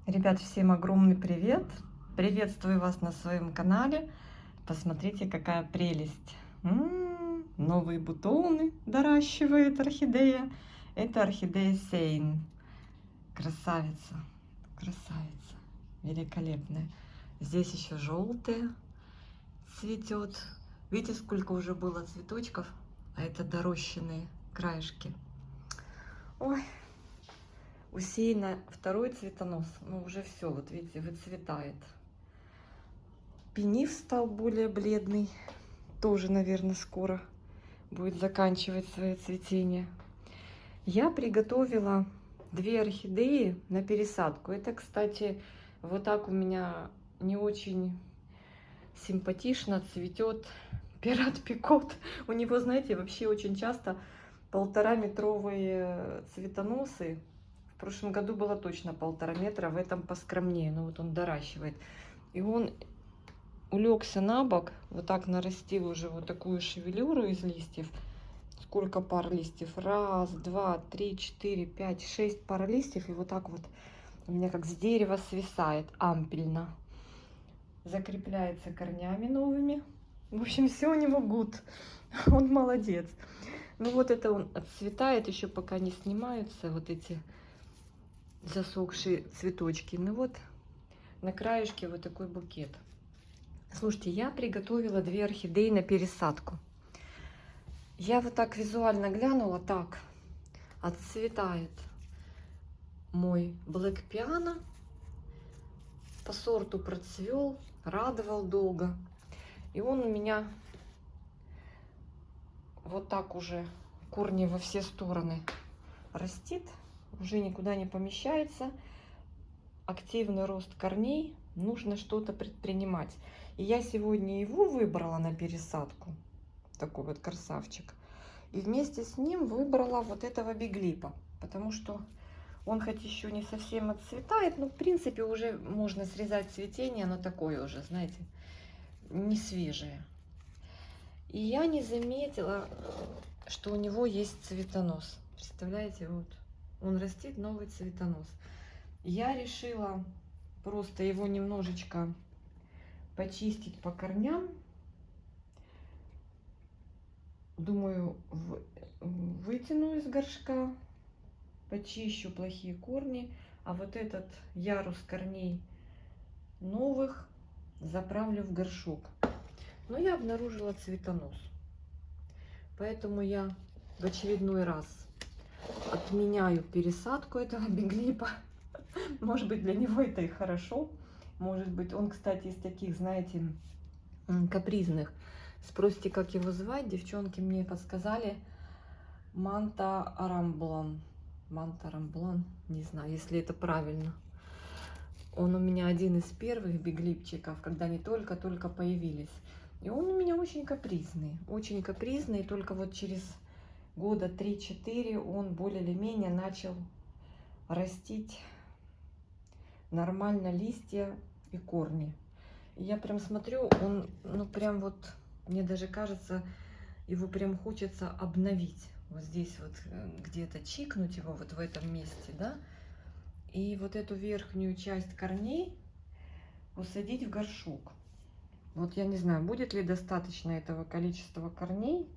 Ребят, всем огромный привет! Приветствую вас на своем канале. Посмотрите, какая прелесть! Новые бутоны доращивает орхидея. Это орхидея Сейн. Красавица, красавица, великолепная. Здесь еще желтая цветет. Видите, сколько уже было цветочков, а это дорощенные краешки. Ой, усеяна второй цветонос. Ну, уже все, вот видите, выцветает. Пениф стал более бледный. Тоже, наверное, скоро будет заканчивать свое цветение. Я приготовила две орхидеи на пересадку. Это, кстати, вот так у меня не очень симпатично цветет пират Пикот. У него, знаете, вообще очень часто 1,5-метровые цветоносы. В прошлом году было точно 1,5 метра, в этом поскромнее. Но вот он доращивает. И он улегся на бок, вот так нарастил уже вот такую шевелюру из листьев. Сколько пар листьев? 1, 2, 3, 4, 5, 6 пар листьев. И вот так вот у меня как с дерева свисает ампельно. Закрепляется корнями новыми. В общем, все у него гуд. Он молодец. Ну вот это он отцветает, еще пока не снимаются вот эти засохшие цветочки. Ну вот на краешке вот такой букет. Слушайте, я приготовила две орхидеи на пересадку. Я вот так визуально глянула, так, отцветает мой Black Piano. По сорту процвел, радовал долго. И он у меня вот так уже корни во все стороны растит, уже никуда не помещается. Активный рост корней, нужно что-то предпринимать. И я сегодня его выбрала на пересадку, такой вот красавчик. И вместе с ним выбрала вот этого биглипа, потому что он хоть еще не совсем отцветает, но в принципе уже можно срезать цветение, оно такое уже, знаете, не свежее. И я не заметила, что у него есть цветонос. Представляете, вот он растит новый цветонос. Я решила просто его немножечко почистить по корням. Думаю, вытяну из горшка, почищу плохие корни, а вот этот ярус корней новых заправлю в горшок. Но я обнаружила цветонос, поэтому я в очередной раз отменяю пересадку этого биглипа. Может быть, для него это и хорошо. Может быть, он, кстати, из таких, знаете, капризных. Спросите, как его звать? Девчонки мне подсказали. Манта Арамблан. Манта Арамблан. Не знаю, если это правильно. Он у меня один из первых биглипчиков, когда они только-только появились. И он у меня очень капризный. Очень капризный. Только вот через года 3-4 он более или менее начал растить нормально листья и корни. И я прям смотрю, он, ну прям вот, мне даже кажется, его прям хочется обновить. Вот здесь вот где-то чикнуть его вот в этом месте, да. И вот эту верхнюю часть корней усадить в горшок. Вот я не знаю, будет ли достаточно этого количества корней.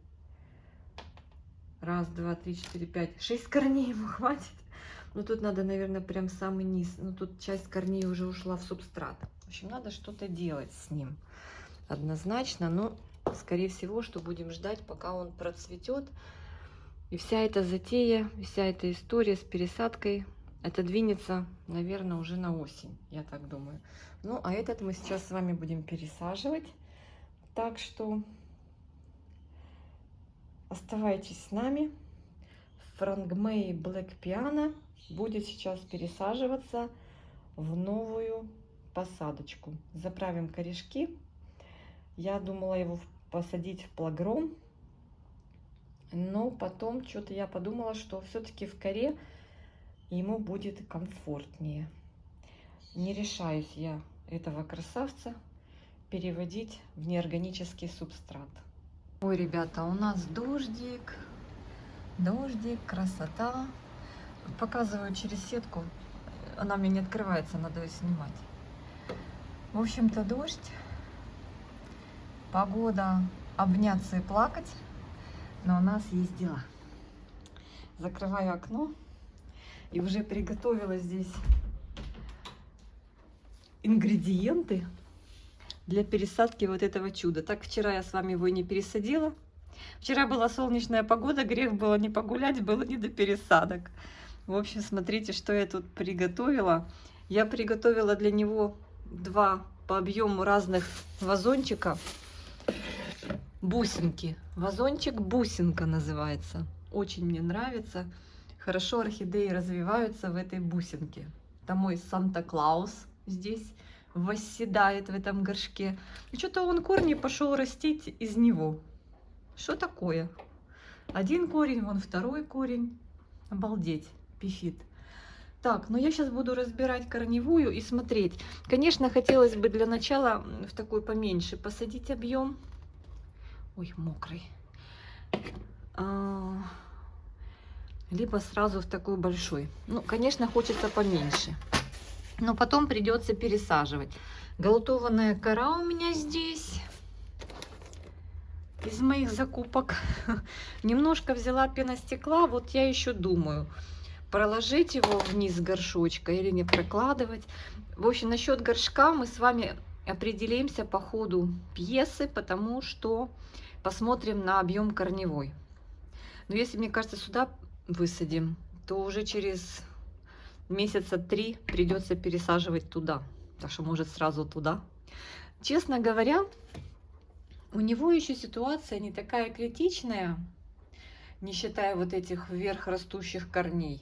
1, 2, 3, 4, 5, 6 корней ему хватит. Но тут надо, наверное, прям самый низ. Ну, тут часть корней уже ушла в субстрат. В общем, надо что-то делать с ним. Однозначно. Но, скорее всего, что будем ждать, пока он процветет. И вся эта затея, вся эта история с пересадкой отодвинется, наверное, уже на осень. Я так думаю. Ну, а этот мы сейчас с вами будем пересаживать. Так что оставайтесь с нами. Франгмей Black Piano будет сейчас пересаживаться в новую посадочку. Заправим корешки. Я думала его посадить в плагром, но потом что-то я подумала, что все-таки в коре ему будет комфортнее. Не решаюсь я этого красавца переводить в неорганический субстрат. Ой, ребята, у нас дождик. Дождик, красота. Показываю через сетку. Она мне не открывается, надо ее снимать. В общем-то, дождь. Погода обняться и плакать. Но у нас есть дела. Закрываю окно. И уже приготовила здесь ингредиенты для пересадки вот этого чуда. Так, вчера я с вами его и не пересадила. Вчера была солнечная погода, грех было не погулять, было не до пересадок. В общем, смотрите, что я тут приготовила. Я приготовила для него два по объему разных вазончика. Бусинки. Вазончик бусинка называется. Очень мне нравится. Хорошо орхидеи развиваются в этой бусинке. Это мой Санта-Клаус здесь восседает в этом горшке. И что-то он корни пошел растить из него. Что такое? Один корень, вон второй корень. Обалдеть, пифит. Так, ну я сейчас буду разбирать корневую и смотреть. Конечно, хотелось бы для начала в такой поменьше посадить объем. Ой, мокрый. Либо сразу в такой большой. Ну, конечно, хочется поменьше. Но потом придется пересаживать. Голтованная кора у меня здесь. Из моих закупок. Немножко взяла пеностекла. Вот я еще думаю, проложить его вниз горшочка или не прокладывать. В общем, насчет горшка мы с вами определимся по ходу пьесы, потому что посмотрим на объем корневой. Но если, мне кажется, сюда высадим, то уже через месяца 3 придется пересаживать туда. Так что, может, сразу туда. Честно говоря, у него еще ситуация не такая критичная, не считая вот этих вверх растущих корней.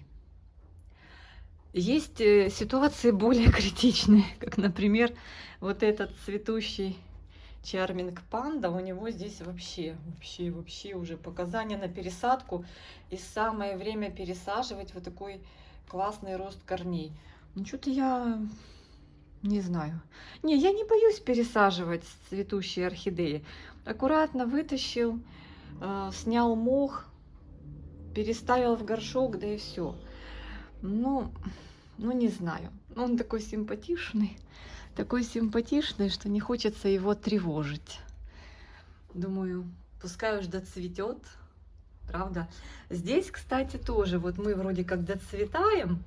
Есть ситуации более критичные, как, например, вот этот цветущий Чарминг Панда. У него здесь вообще уже показания на пересадку. И самое время пересаживать вот такой классный рост корней. Ну, что-то я не знаю. Не, я не боюсь пересаживать цветущие орхидеи. Аккуратно вытащил, снял мох, переставил в горшок, да и все. Ну, не знаю. Он такой симпатичный, что не хочется его тревожить. Думаю, пускай уж доцветет, правда. Здесь, кстати, тоже, вот мы вроде как доцветаем.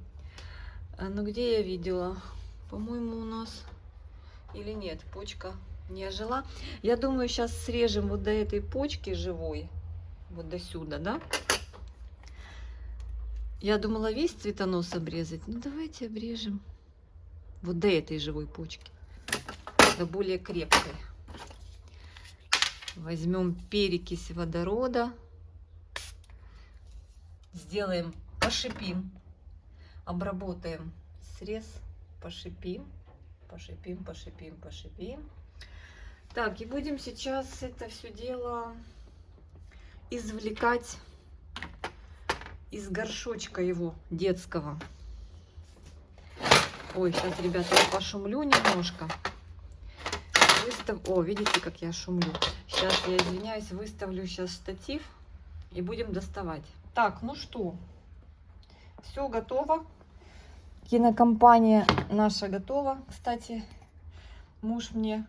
Но где я видела? По-моему, у нас или нет, почка не ожила. Я думаю, сейчас срежем вот до этой почки живой, вот до сюда, да? Я думала весь цветонос обрезать. Ну, давайте обрежем вот до этой живой почки, до более крепкой. Возьмем перекись водорода, сделаем, пошипим, обработаем срез, пошипим. Так, и будем сейчас это все дело извлекать из горшочка его детского. Ой, сейчас, ребята, я пошумлю немножко. О, видите, как я шумлю. Сейчас я, извиняюсь, выставлю сейчас штатив и будем доставать. Так, ну что, все готово. Кинокомпания наша готова. Кстати, муж мне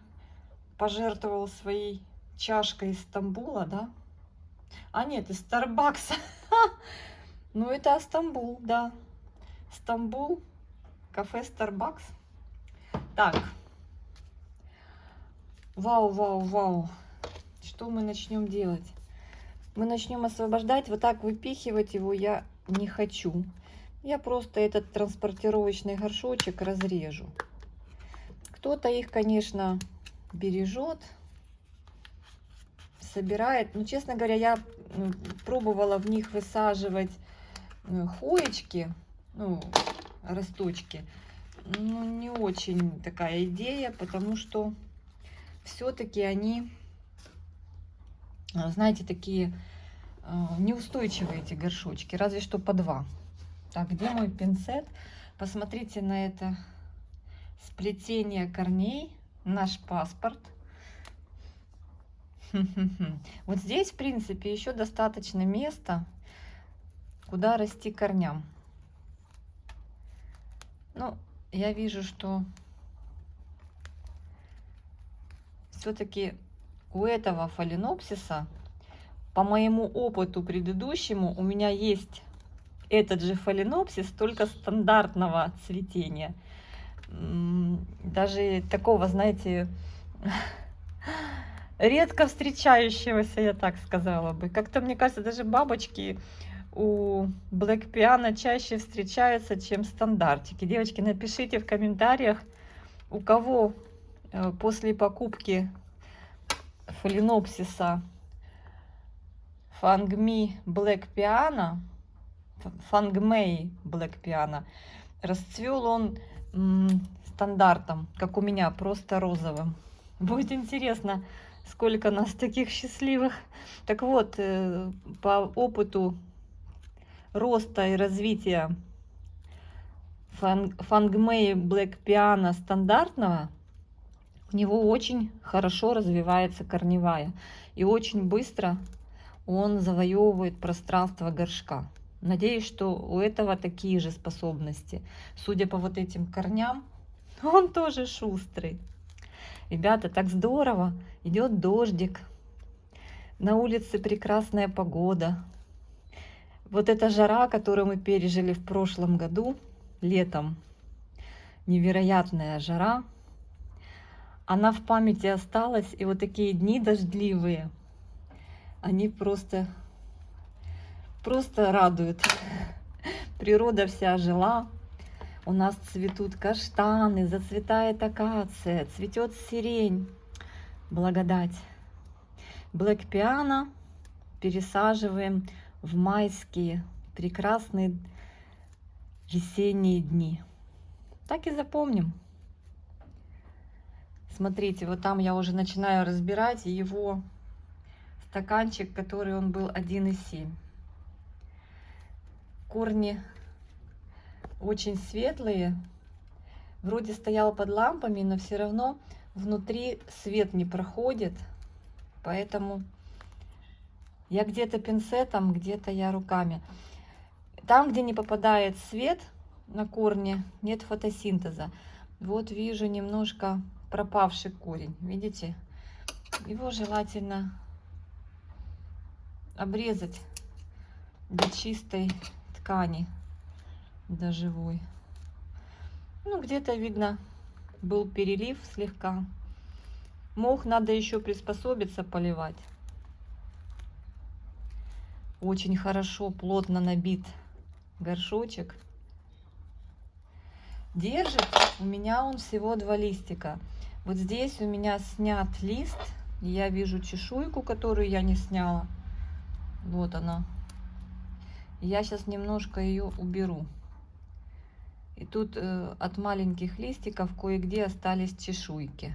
пожертвовал своей чашкой из Стамбула, да? А нет, из Старбакса. Ну, это Стамбул, да. Стамбул, кафе Starbucks. Так. Вау. Что мы начнем делать? Мы начнем освобождать. Вот так выпихивать его я не хочу. Я просто этот транспортировочный горшочек разрежу. Кто-то их, конечно, бережет, собирает. Но, честно говоря, я пробовала в них высаживать хоечки, ну, росточки. Ну, не очень такая идея, потому что все-таки они, знаете, такие неустойчивые, эти горшочки, разве что по 2. Так, где мой пинцет? Посмотрите на это сплетение корней, наш паспорт. Вот здесь, в принципе, еще достаточно места, куда расти корням. Ну, я вижу, что все-таки у этого фаленопсиса, по моему опыту предыдущему, у меня есть этот же фаленопсис, только стандартного цветения. Даже такого, знаете, редко встречающегося, я так сказала бы. Как-то, мне кажется, даже бабочки у Black Piano чаще встречаются, чем стандартики. Девочки, напишите в комментариях, у кого после покупки фаленопсиса Фангми Black Piano, Фангмей Black Piano, расцвел он стандартом, как у меня, просто розовым. Будет интересно, сколько нас таких счастливых. Так вот, по опыту роста и развития Фангмей Black Piano стандартного, у него очень хорошо развивается корневая. И очень быстро он завоевывает пространство горшка. Надеюсь, что у этого такие же способности. Судя по вот этим корням, он тоже шустрый. Ребята, так здорово. Идет дождик. На улице прекрасная погода. Вот эта жара, которую мы пережили в прошлом году, летом, невероятная жара, она в памяти осталась. И вот такие дни дождливые, они просто радуют. Природа вся ожила. У нас цветут каштаны, зацветает акация, цветет сирень. Благодать. Black Piano пересаживаем в майские прекрасные весенние дни. Так и запомним. Смотрите, вот там я уже начинаю разбирать его стаканчик, который он был 1,7. Корни очень светлые. Вроде стоял под лампами, но все равно внутри свет не проходит. Поэтому я где-то пинцетом, где-то я руками. Там, где не попадает свет на корни, нет фотосинтеза. Вот вижу немножко пропавший корень. Видите? Его желательно обрезать до чистой ткани, до живой. Ну, где-то видно, был перелив слегка. Мох надо еще приспособиться поливать. Очень хорошо, плотно набит горшочек. Держит у меня он всего 2 листика. Вот здесь у меня снят лист. Я вижу чешуйку, которую я не сняла. Вот она. Я сейчас немножко ее уберу. И тут от маленьких листиков кое-где остались чешуйки.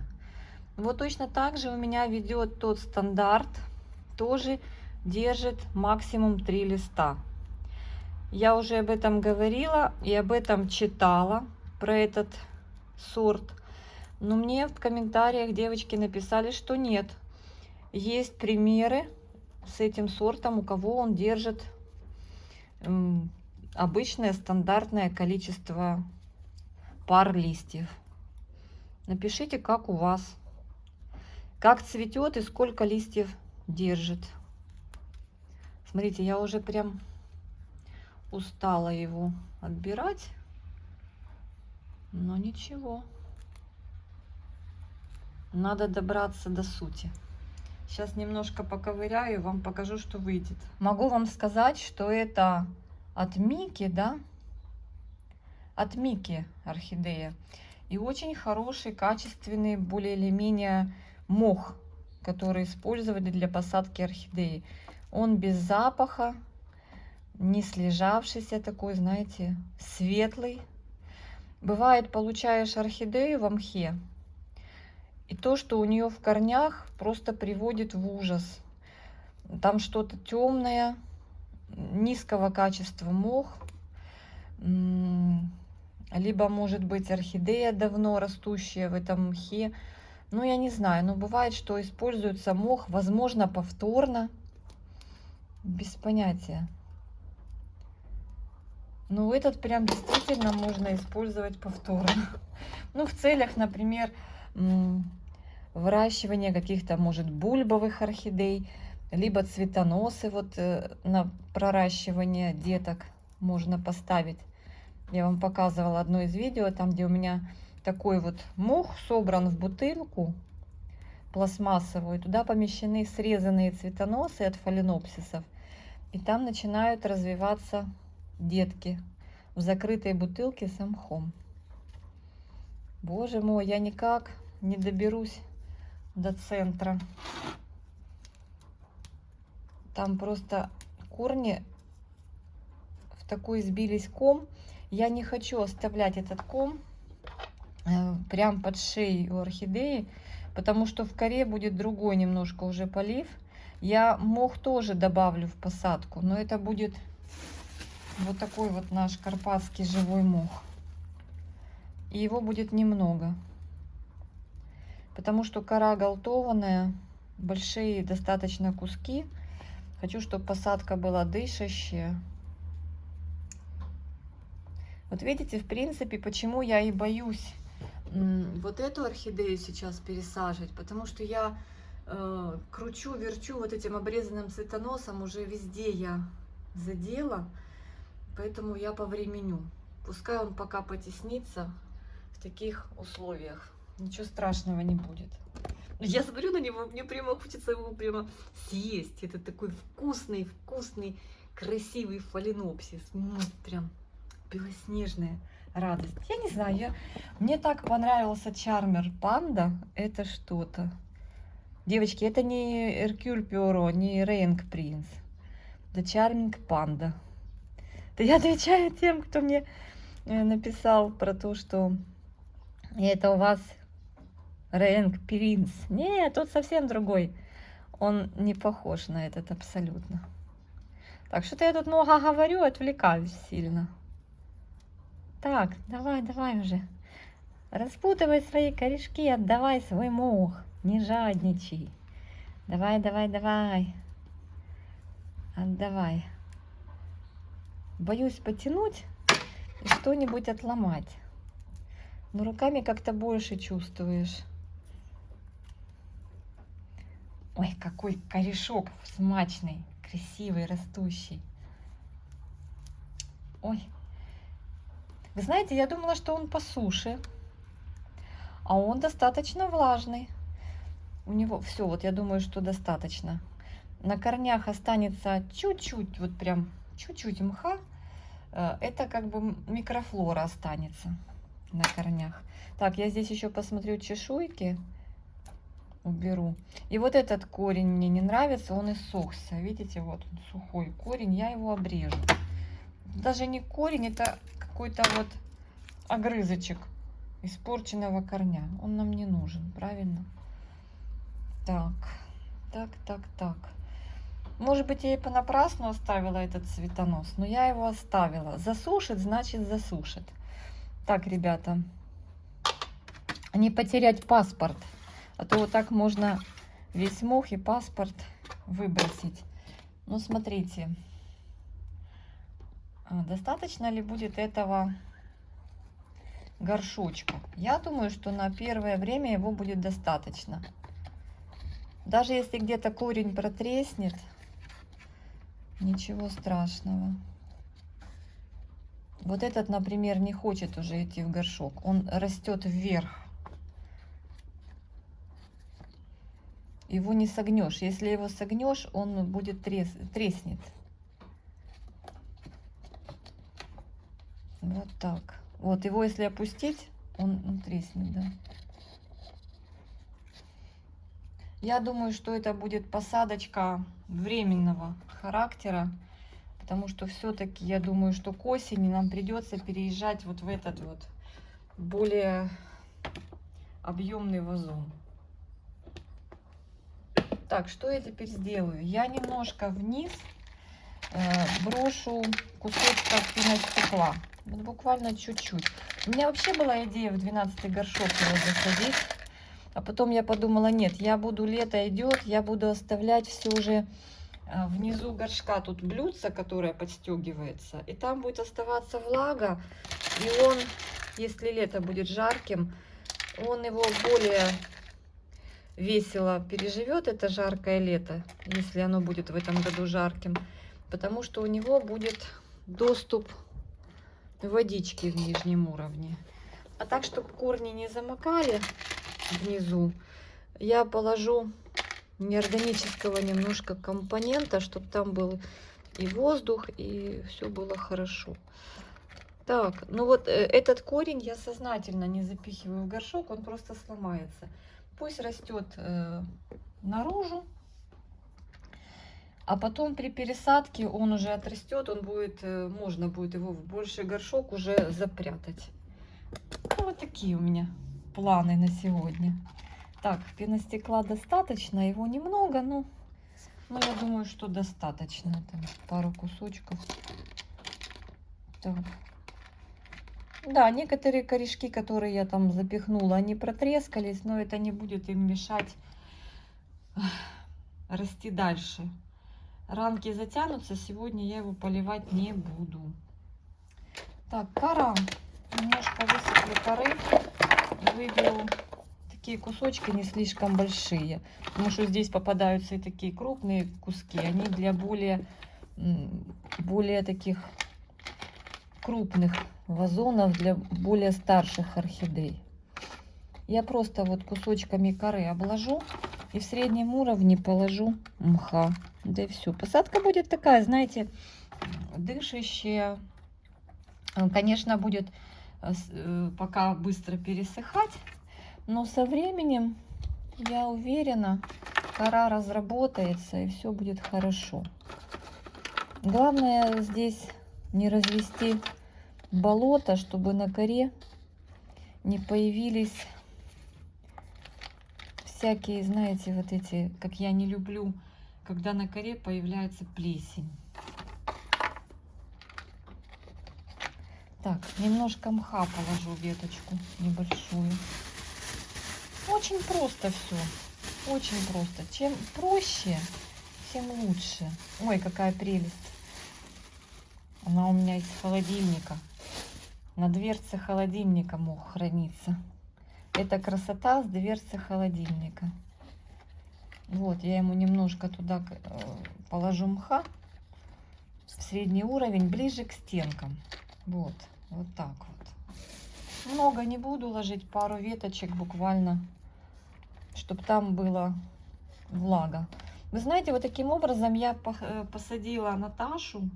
Вот точно так же у меня ведет тот стандарт. Тоже держит максимум 3 листа. Я уже об этом говорила и об этом читала, про этот сорт. Но мне в комментариях девочки написали, что нет. Есть примеры с этим сортом, у кого он держит обычное стандартное количество пар листьев. Напишите, как у вас, как цветет и сколько листьев держит. Смотрите, я уже прям устала его отбирать, но ничего, надо добраться до сути. Сейчас немножко поковыряю, вам покажу, что выйдет. Могу вам сказать, что это от Мики, да? От Мики орхидея. И очень хороший, качественный, более или менее мох, который использовали для посадки орхидеи. Он без запаха, не слежавшийся такой, знаете, светлый. Бывает, получаешь орхидею в мхе, и то, что у нее в корнях, просто приводит в ужас. Там что-то темное, низкого качества мох, либо, может быть, орхидея давно растущая в этом мхе. Ну, я не знаю, но бывает, что используется мох, возможно, повторно, без понятия. Ну, этот прям действительно можно использовать повторно. Ну, в целях, например, выращивания каких-то, может, бульбовых орхидей, либо цветоносы вот на проращивание деток можно поставить. Я вам показывала одно из видео, там, где у меня такой вот мох собран в бутылку пластмассовую. Туда помещены срезанные цветоносы от фаленопсисов. И там начинают развиваться детки в закрытой бутылке с мхом. Боже мой, я никак не доберусь до центра. Там просто корни в такой сбились ком. Я не хочу оставлять этот ком прям под шеей у орхидеи, потому что в коре будет другой немножко уже полив. Я мох тоже добавлю в посадку, но это будет вот такой вот наш карпатский живой мох. И его будет немного, потому что кора галтованная, большие достаточно куски. Хочу, чтобы посадка была дышащая. Вот видите, в принципе, почему я и боюсь вот эту орхидею сейчас пересаживать, потому что я кручу, верчу вот этим обрезанным цветоносом, уже везде я задела, поэтому я повременю. Пускай он пока потеснится в таких условиях, ничего страшного не будет. Я смотрю на него, мне прямо хочется его прямо съесть. Это такой вкусный, вкусный, красивый фаленопсис. Прям белоснежная радость. Я не знаю, мне так понравился Charmer Panda. Это что-то. Девочки, это не Hercule Poirot, не Рейнг Принц. Это Charming Panda. Это я отвечаю тем, кто мне написал про то, что это у вас Рейнг Принц. Нет, тот совсем другой. Он не похож на этот абсолютно. Так, что-то я тут много говорю, отвлекаюсь сильно. Так, давай, давай уже. Распутывай свои корешки, отдавай свой мох. Не жадничай. Давай, давай, давай. Отдавай. Боюсь потянуть и что-нибудь отломать. Но руками как-то больше чувствуешь. Ой, какой корешок смачный, красивый, растущий. Ой. Вы знаете, я думала, что он по суше, а он достаточно влажный. У него все, вот я думаю, что достаточно. На корнях останется чуть-чуть, вот прям чуть-чуть мха. Это как бы микрофлора останется на корнях. Так, я здесь еще посмотрю чешуйки. Уберу. И вот этот корень мне не нравится, он иссохся. Видите, вот он сухой корень, я его обрежу. Даже не корень, это какой-то вот огрызочек испорченного корня. Он нам не нужен, правильно? Так, так, так, так. Может быть, я и понапрасну оставила этот цветонос, но я его оставила. Засушит, значит засушит. Так, ребята, не потерять паспорт. А то вот так можно весь мох и паспорт выбросить. Ну, смотрите. Достаточно ли будет этого горшочка? Я думаю, что на первое время его будет достаточно. Даже если где-то корень протреснет, ничего страшного. Вот этот, например, не хочет уже идти в горшок. Он растет вверх. Его не согнешь. Если его согнешь, он будет треснет. Вот так. Вот его, если опустить, он треснет, да. Я думаю, что это будет посадочка временного характера, потому что все-таки я думаю, что к осени нам придется переезжать вот в этот вот более объемный вазон. Так, что я теперь сделаю? Я немножко вниз брошу кусочков пеностекла. Вот буквально чуть-чуть. У меня вообще была идея в 12-й горшок его засадить. А потом я подумала, нет, я буду, лето идет, я буду оставлять все же Внизу горшка тут блюдце, которое подстегивается, и там будет оставаться влага, и он, если лето будет жарким, он его более весело переживет, это жаркое лето, если оно будет в этом году жарким, потому что у него будет доступ водички в нижнем уровне. А так, чтобы корни не замокали внизу, я положу неорганического немножко компонента, чтобы там был и воздух, и все было хорошо. Так, ну вот этот корень я сознательно не запихиваю в горшок, он просто сломается. Пусть растет наружу, а потом при пересадке он уже отрастет, он будет, можно будет его в больший горшок уже запрятать. Ну, вот такие у меня планы на сегодня. Так, пеностекла достаточно, его немного, но я думаю, что достаточно. Там пару кусочков. Так. Да, некоторые корешки, которые я там запихнула, они протрескались, но это не будет им мешать расти дальше. Рамки затянутся, сегодня я его поливать не буду. Так, кора. Немножко высыплю коры. Выберу такие кусочки не слишком большие, потому что здесь попадаются и такие крупные куски. Они для более таких крупных вазонов, для более старших орхидей. Я просто вот кусочками коры обложу и в среднем уровне положу мха. Да и все. Посадка будет такая, знаете, дышащая. Конечно, будет пока быстро пересыхать, но со временем, я уверена, кора разработается и все будет хорошо. Главное здесь не развести болото, чтобы на коре не появились всякие, знаете, вот эти, как я не люблю, когда на коре появляется плесень. Так, немножко мха положу, веточку небольшую. Очень просто все. Очень просто. Чем проще, тем лучше. Ой, какая прелесть. Она у меня из холодильника. На дверце холодильника мох хранится. Это красота с дверцы холодильника. Вот, я ему немножко туда положу мха. В средний уровень, ближе к стенкам. Вот, вот так вот. Много не буду ложить, пару веточек буквально, чтобы там была влага. Вы знаете, вот таким образом я посадила Наташу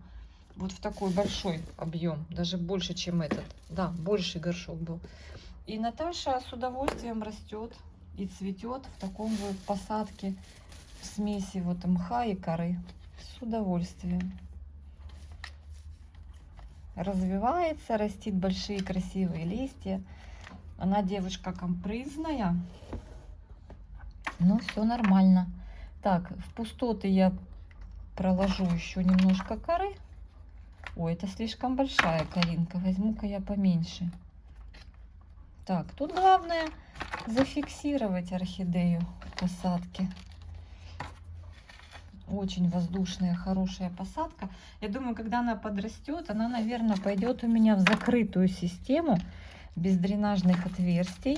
вот в такой большой объем, даже больше, чем этот. Да, больший горшок был. И Наташа с удовольствием растет и цветет в таком вот посадке смеси вот мха и коры. С удовольствием. Развивается, растит большие красивые листья. Она девушка капризная, но все нормально. Так, в пустоты я проложу еще немножко коры. Ой, это слишком большая коринка. Возьму-ка я поменьше. Так, тут главное зафиксировать орхидею в посадке. Очень воздушная, хорошая посадка. Я думаю, когда она подрастет, она, наверное, пойдет у меня в закрытую систему без дренажных отверстий.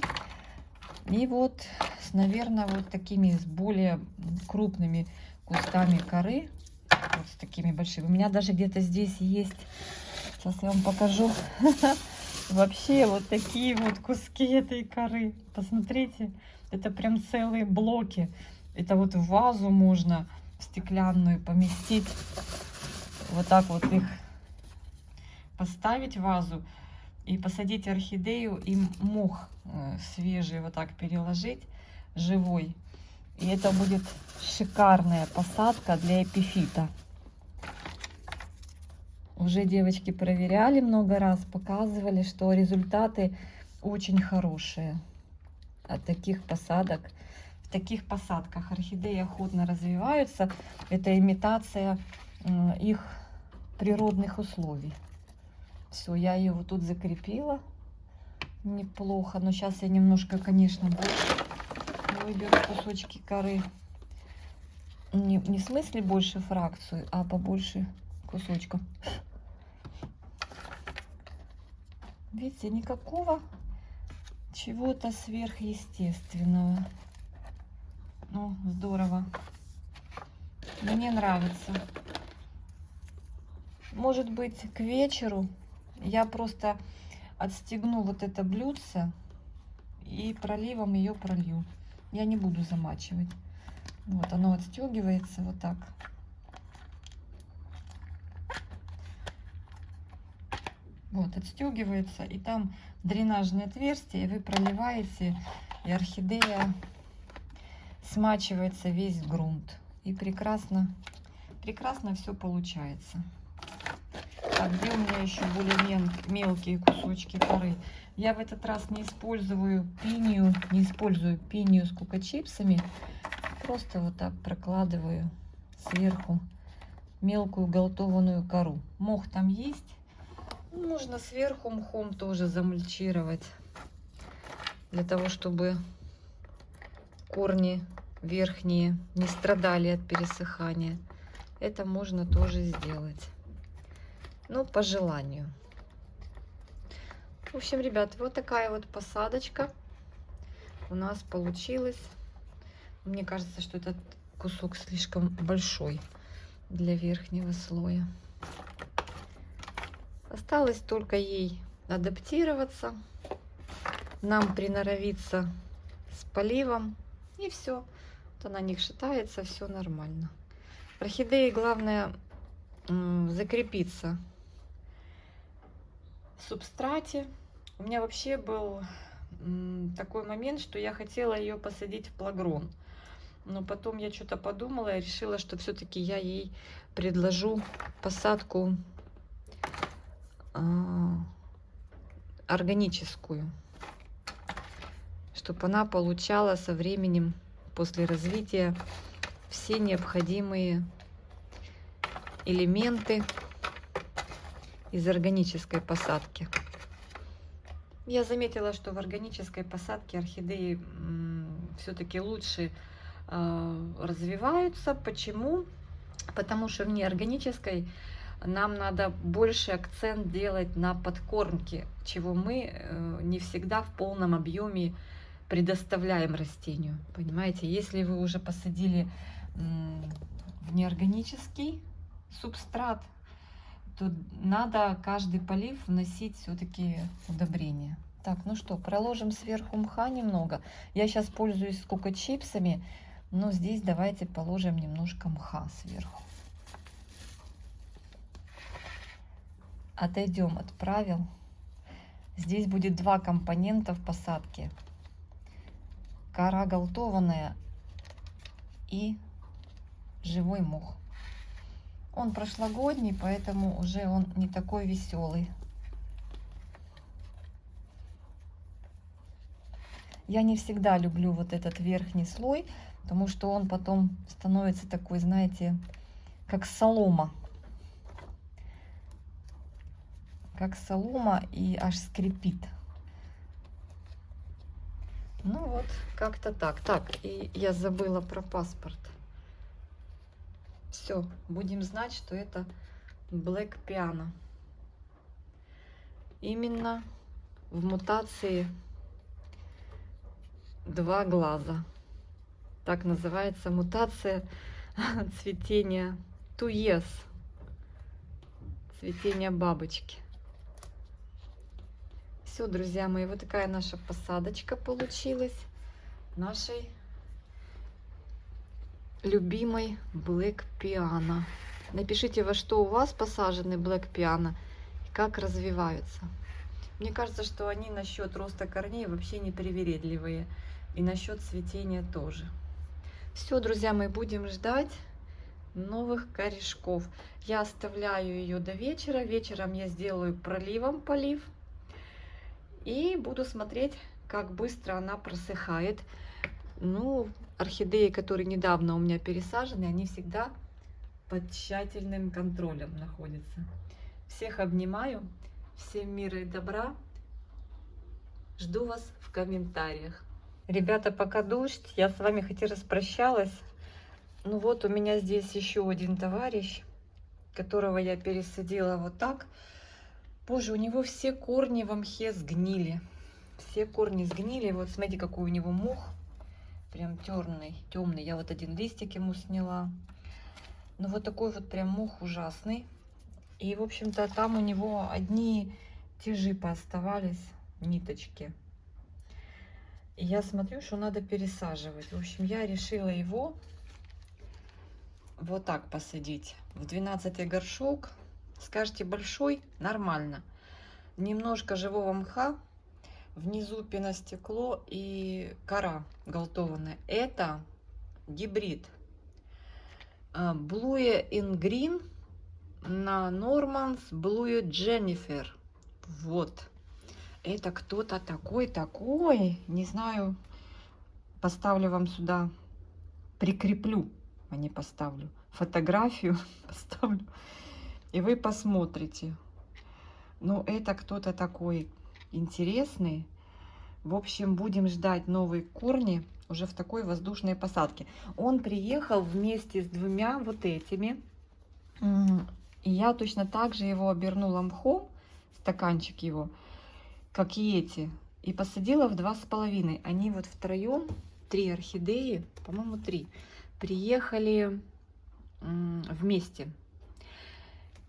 И вот, наверное, вот такими с более крупными кусками коры. Вот с такими большими. У меня даже где-то здесь есть. Сейчас я вам покажу. Вообще вот такие вот куски этой коры. Посмотрите, это прям целые блоки. Это вот в вазу можно стеклянную поместить, вот так вот их поставить в вазу и посадить орхидею и мох свежий вот так переложить, живой, и это будет шикарная посадка для эпифита. Уже девочки проверяли много раз, показывали, что результаты очень хорошие от таких посадок. В таких посадках орхидеи охотно развиваются. Это имитация их природных условий. Все, я ее вот тут закрепила. Неплохо. Но сейчас я немножко, конечно, больше выберу кусочки коры. не в смысле больше фракцию, а побольше кусочков. Видите, никакого чего-то сверхъестественного. Ну, здорово. Мне нравится. Может быть, к вечеру я просто отстегну вот это блюдце и проливом ее пролью. Я не буду замачивать. Вот оно отстегивается вот так. Вот, отстегивается, и там дренажное отверстие, и вы проливаете, и орхидея смачивается весь грунт. И прекрасно, прекрасно все получается. Так, где у меня еще более мелкие кусочки коры? Я в этот раз не использую пинию с кока-чипсами. Просто вот так прокладываю сверху мелкую галтованную кору. Мох там есть. Можно сверху мхом тоже замульчировать, для того, чтобы корни верхние не страдали от пересыхания. Это можно тоже сделать. Ну, по желанию. В общем, ребят, вот такая вот посадочка у нас получилась. Мне кажется, что этот кусок слишком большой для верхнего слоя. Осталось только ей адаптироваться, нам приноровиться с поливом, и все. Вот она не шатается, все нормально. Орхидеи главное закрепиться в субстрате. У меня вообще был такой момент, что я хотела ее посадить в плагрон. Но потом я что-то подумала и решила, что все-таки я ей предложу посадку органическую, чтобы она получала со временем, после развития, все необходимые элементы из органической посадки. Я заметила, что в органической посадке орхидеи все-таки лучше развиваются. Почему? Потому что в неорганической нам надо больше акцент делать на подкормке, чего мы не всегда в полном объеме предоставляем растению. Понимаете, если вы уже посадили в неорганический субстрат, то надо каждый полив вносить все-таки удобрения. Так, ну что, проложим сверху мха немного. Я сейчас пользуюсь кока-чипсами, но здесь давайте положим немножко мха сверху. Отойдем от правил. Здесь будет два компонента в посадке: кора галтованная и живой мох. Он прошлогодний, поэтому уже он не такой веселый. Я не всегда люблю вот этот верхний слой, потому что он потом становится такой, знаете, как солома. Как солома, и аж скрипит. Ну вот, как-то так. Так, и я забыла про паспорт. Все, будем знать, что это Black Piano. Именно в мутации два глаза. Так называется мутация цветения туес, цветения бабочки. Все, друзья мои, вот такая наша посадочка получилась нашей любимой Black Piano. Напишите, во что у вас посажены Black Piano и как развиваются. Мне кажется, что они насчет роста корней вообще не привередливые. И насчет цветения тоже. Все, друзья мои, будем ждать новых корешков. Я оставляю ее до вечера. Вечером я сделаю проливом полив. И буду смотреть, как быстро она просыхает. Ну, орхидеи, которые недавно у меня пересажены, они всегда под тщательным контролем находятся. Всех обнимаю. Всем мира и добра. Жду вас в комментариях. Ребята, пока дождь, я с вами хоть и распрощалась, Ну вот у меня здесь еще один товарищ, которого я пересадила вот так. Боже, у него все корни в мхе сгнили. Все корни сгнили. Вот смотрите, какой у него мох. Прям темный, темный. Я вот один листик ему сняла. Ну вот такой вот прям мох ужасный. И, в общем-то, там у него одни тяжи пооставались, ниточки. И я смотрю, что надо пересаживать. В общем, я решила его вот так посадить. В 12 горшок. Скажете, большой? Нормально. Немножко живого мха. Внизу пеностекло и кора галтованная. Это гибрид. Blue in Green на Normans Blue Jennifer. Вот. Это кто-то такой. Не знаю. Поставлю вам сюда. Прикреплю, а не поставлю. Фотографию поставлю. И вы посмотрите. Ну, это кто-то такой интересный. В общем, будем ждать новые корни уже в такой воздушной посадке. Он приехал вместе с двумя вот этими. И я точно так же его обернула мхом, стаканчик его, как и эти. И посадила в 2,5. Они вот втроем, 3 орхидеи, по-моему, 3, приехали вместе.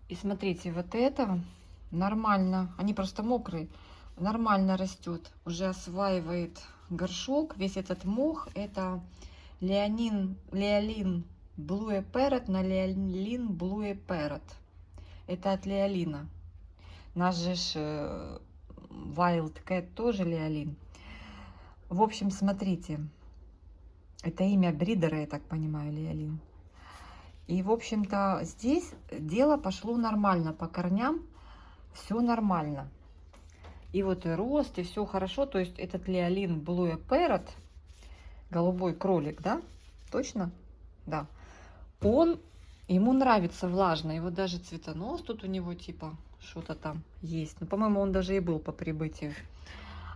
И смотрите, вот это нормально. Они просто мокрые. Нормально растет. Уже осваивает горшок. Весь этот мох. Это Леолин Blue Parrot на Леолин Blue Parrot. Это от Леолина. Наш же Wild Cat тоже Леолин. В общем, смотрите. Это имя бридера, я так понимаю, Леолин. И, в общем-то, здесь дело пошло нормально. По корням все нормально. И вот и рост, и все хорошо. То есть этот Леолин Blue Parrot, голубой кролик, да? Точно? Да. Ему нравится влажно. И вот даже цветонос тут у него типа что-то там есть. Ну, по-моему, он даже и был по прибытию.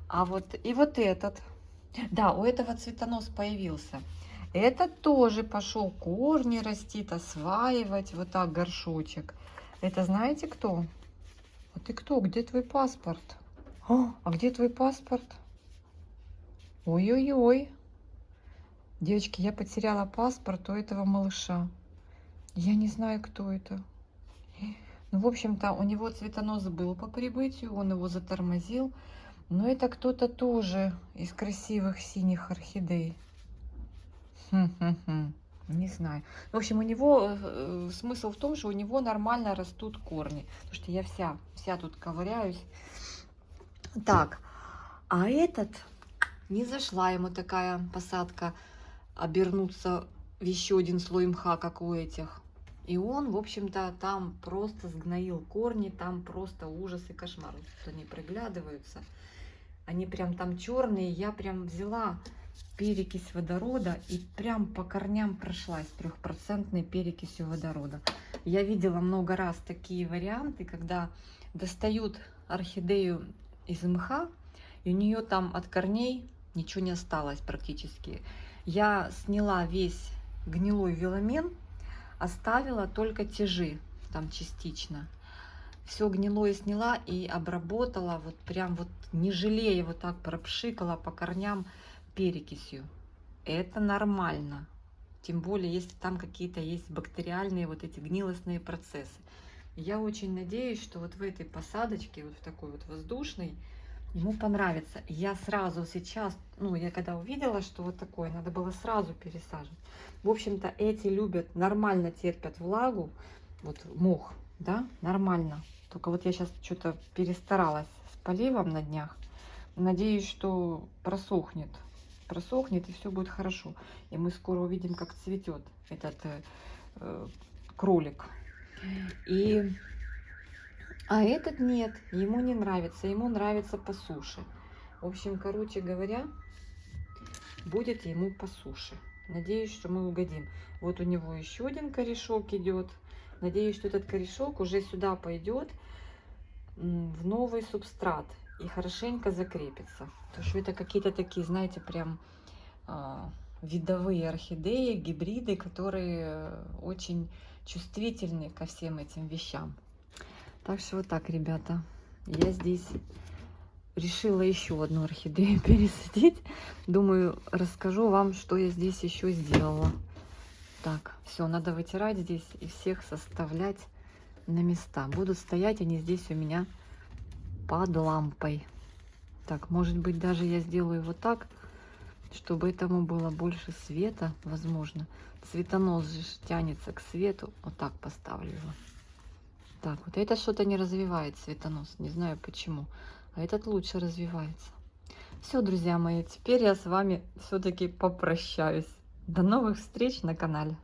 А вот и вот этот. Да, у этого цветонос появился. Этот тоже пошел корни растит, осваивать. Вот так горшочек. Это знаете кто? А ты кто? Где твой паспорт? А где твой паспорт? Ой-ой-ой. Девочки, я потеряла паспорт у этого малыша. Я не знаю, кто это. Ну, в общем-то, у него цветонос был по прибытию, он его затормозил. Но это кто-то тоже из красивых синих орхидей. Не знаю. В общем, у него смысл в том, что у него нормально растут корни. Потому что я вся тут ковыряюсь. Так, а этот не зашла ему такая посадка обернуться в еще один слой мха, как у этих. И он, в общем-то, там просто сгноил корни, там просто ужас и кошмар. Тут они приглядываются. Они прям там черные. Я прям взяла перекись водорода и прям по корням прошлась 3% перекисью водорода. Я видела много раз такие варианты, когда достают орхидею из мха, и у нее там от корней ничего не осталось практически. Я сняла весь гнилой веломен, оставила только тяжи там частично. Все гнилое сняла и обработала, вот прям вот не жалея, вот так пропшикала по корням перекисью. Это нормально. Тем более, если там какие-то есть бактериальные вот эти гнилостные процессы. Я очень надеюсь, что вот в этой посадочке, вот в такой вот воздушной, ему понравится. Я сразу сейчас, ну, я когда увидела, что вот такое, надо было сразу пересаживать. В общем-то, эти любят, нормально терпят влагу, вот мох, да, нормально. Только вот я сейчас что-то перестаралась с поливом на днях. Надеюсь, что просохнет и все будет хорошо. И мы скоро увидим, как цветет этот кролик. А этот нет, ему не нравится, ему нравится по суше. В общем, короче говоря, будет ему по суше. Надеюсь, что мы угодим. Вот у него еще один корешок идет. Надеюсь, что этот корешок уже сюда пойдет в новый субстрат и хорошенько закрепится. Потому что это какие-то такие, знаете, прям видовые орхидеи, гибриды, которые очень чувствительны ко всем этим вещам. Так что вот так, ребята. Я здесь решила еще одну орхидею пересадить. Думаю, расскажу вам, что я здесь еще сделала. Так, все, надо вытирать здесь и всех составлять на места. Будут стоять они здесь у меня под лампой. Так, может быть, даже я сделаю вот так, чтобы этому было больше света, возможно. Цветонос же тянется к свету. Вот так поставлю его. Так, вот это что-то не развивает цветонос. Не знаю почему. А этот лучше развивается. Все, друзья мои, теперь я с вами все-таки попрощаюсь. До новых встреч на канале.